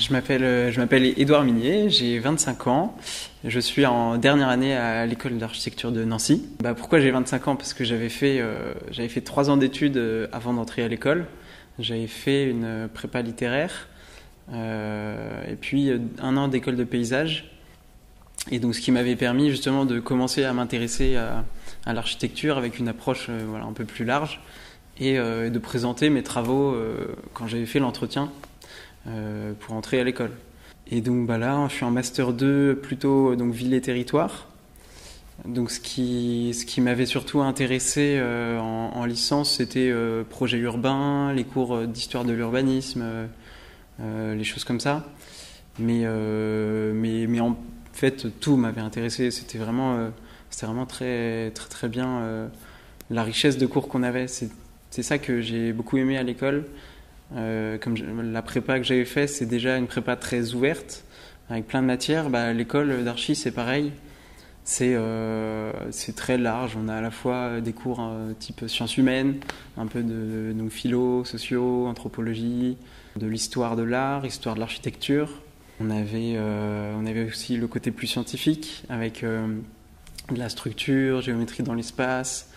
Je m'appelle Édouard Minier, j'ai 25 ans. Je suis en dernière année à l'école d'architecture de Nancy. Pourquoi j'ai 25 ans? Parce que j'avais fait 3 ans d'études avant d'entrer à l'école. J'avais fait une prépa littéraire et puis 1 an d'école de paysage. Et donc ce qui m'avait permis justement de commencer à m'intéresser à l'architecture avec une approche un peu plus large et de présenter mes travaux quand j'avais fait l'entretien pour entrer à l'école. Et donc là, je suis en master 2 plutôt donc ville et territoire. Donc ce qui m'avait surtout intéressé en licence, c'était projet urbain, les cours d'histoire de l'urbanisme, les choses comme ça. Mais en fait, tout m'avait intéressé. C'était vraiment très très très bien la richesse de cours qu'on avait. C'est ça que j'ai beaucoup aimé à l'école. La prépa que j'avais fait, c'est déjà une prépa très ouverte avec plein de matières. L'école d'archi, c'est pareil. C'est très large. On a à la fois des cours type sciences humaines, un peu de donc philo, sociaux, anthropologie, de l'histoire de l'art, histoire de l'architecture. On avait aussi le côté plus scientifique avec de la structure, géométrie dans l'espace.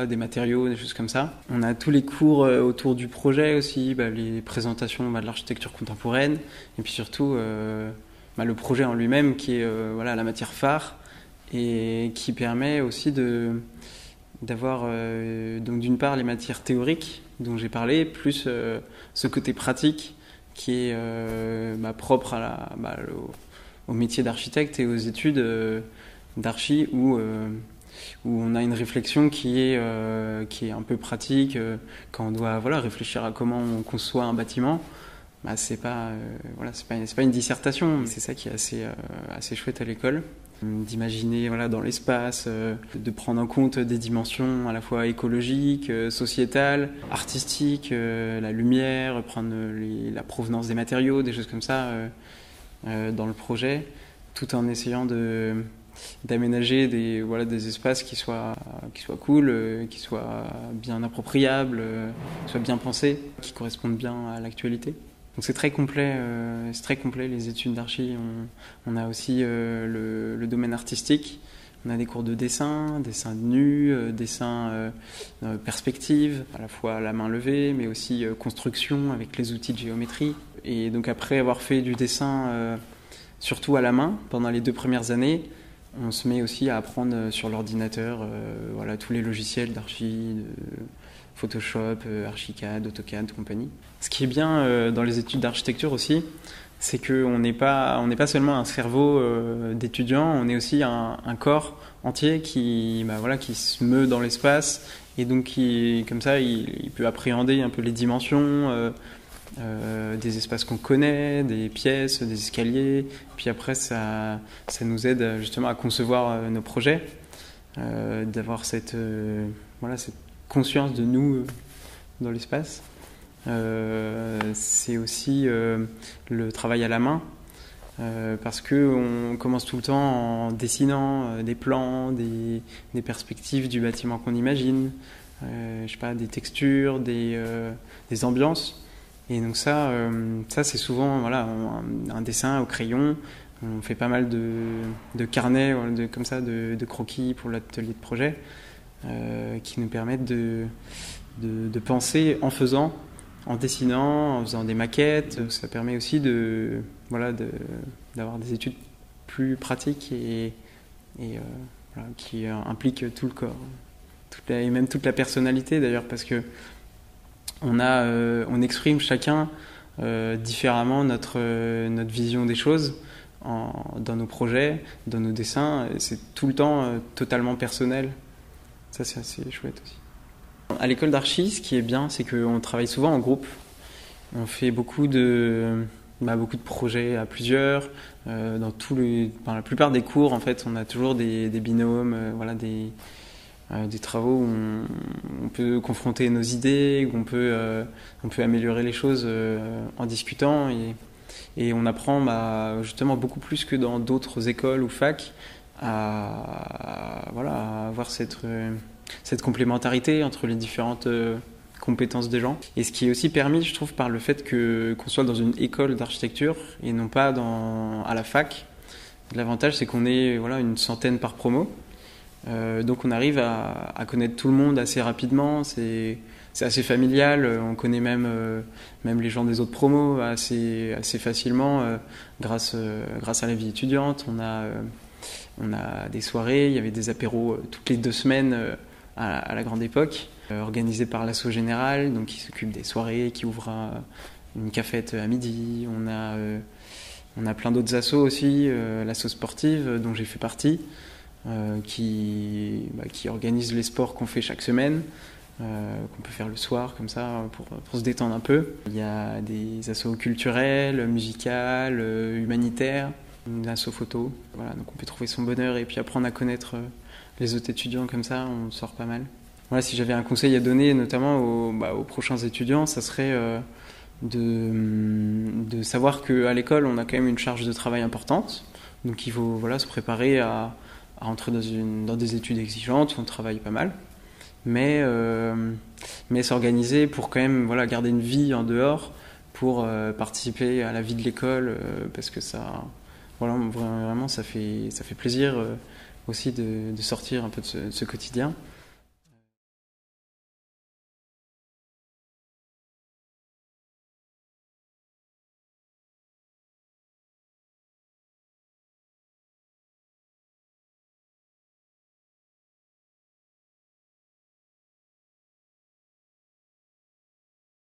Des matériaux, des choses comme ça. On a tous les cours autour du projet aussi, les présentations de l'architecture contemporaine, et puis surtout le projet en lui-même qui est la matière phare et qui permet aussi d'avoir donc d'une part les matières théoriques dont j'ai parlé, plus ce côté pratique qui est propre au métier d'architecte et aux études d'archi où on a une réflexion qui est un peu pratique quand on doit réfléchir à comment on conçoit un bâtiment. C'est pas une dissertation. C'est ça qui est assez chouette à l'école, d'imaginer dans l'espace, de prendre en compte des dimensions à la fois écologiques, sociétales, artistiques, la lumière, prendre la provenance des matériaux, des choses comme ça dans le projet, tout en essayant d'aménager des espaces qui soient cool, qui soient bien appropriables, qui soient bien pensés, qui correspondent bien à l'actualité. Donc c'est très complet les études d'archi. On a aussi le domaine artistique. On a des cours de dessin de nu, dessin perspective, à la fois à la main levée, mais aussi construction avec les outils de géométrie. Et donc après avoir fait du dessin surtout à la main pendant les 2 premières années, on se met aussi à apprendre sur l'ordinateur tous les logiciels d'archi, de Photoshop, Archicad, AutoCAD, compagnie. Ce qui est bien dans les études d'architecture aussi, c'est qu'on n'est pas seulement un cerveau d'étudiant, on est aussi un corps entier qui se meut dans l'espace et donc qui, comme ça, il peut appréhender un peu les dimensions des espaces qu'on connaît, des pièces, des escaliers. Puis après, ça nous aide justement à concevoir nos projets, d'avoir cette conscience de nous dans l'espace. C'est aussi le travail à la main, parce qu'on commence tout le temps en dessinant des plans, des perspectives du bâtiment qu'on imagine, des textures, des ambiances. Et donc ça c'est souvent un dessin au crayon. On fait pas mal de carnets, comme ça, de croquis pour l'atelier de projet, qui nous permettent de penser en faisant, en dessinant, en faisant des maquettes. Ça permet aussi d'avoir des études plus pratiques et qui impliquent tout le corps, et même toute la personnalité d'ailleurs, parce que on exprime chacun différemment notre vision des choses dans nos projets, dans nos dessins. C'est tout le temps totalement personnel. Ça, c'est assez chouette aussi. À l'école d'archi, ce qui est bien, c'est qu'on travaille souvent en groupe. On fait beaucoup de projets à plusieurs. Dans la plupart des cours, en fait, on a toujours des binômes, des travaux où on peut confronter nos idées, où on peut améliorer les choses en discutant, et on apprend justement beaucoup plus que dans d'autres écoles ou facs à avoir cette complémentarité entre les différentes compétences des gens. Et ce qui est aussi permis, je trouve, par le fait qu'on soit dans une école d'architecture et non pas à la fac. L'avantage, c'est qu'on est une centaine par promo. Donc on arrive à connaître tout le monde assez rapidement. C'est assez familial. On connaît même les gens des autres promos assez facilement grâce à la vie étudiante. On a des soirées, il y avait des apéros toutes les 2 semaines à la grande époque, organisés par l'asso générale, donc qui s'occupe des soirées, qui ouvre une cafette à midi. On a plein d'autres assos aussi, l'asso sportive dont j'ai fait partie, qui organise les sports qu'on fait chaque semaine, qu'on peut faire le soir comme ça pour se détendre un peu. Il y a des assos culturels, musicales, humanitaires, une asso photo. Voilà, donc on peut trouver son bonheur et puis apprendre à connaître les autres étudiants comme ça, on sort pas mal. Voilà, si j'avais un conseil à donner notamment aux prochains étudiants, ça serait de savoir qu'à l'école on a quand même une charge de travail importante, donc il faut se préparer à entrer dans des études exigeantes où on travaille pas mal, mais s'organiser pour quand même garder une vie en dehors pour participer à la vie de l'école, parce que ça vraiment ça fait plaisir aussi de sortir un peu de ce quotidien.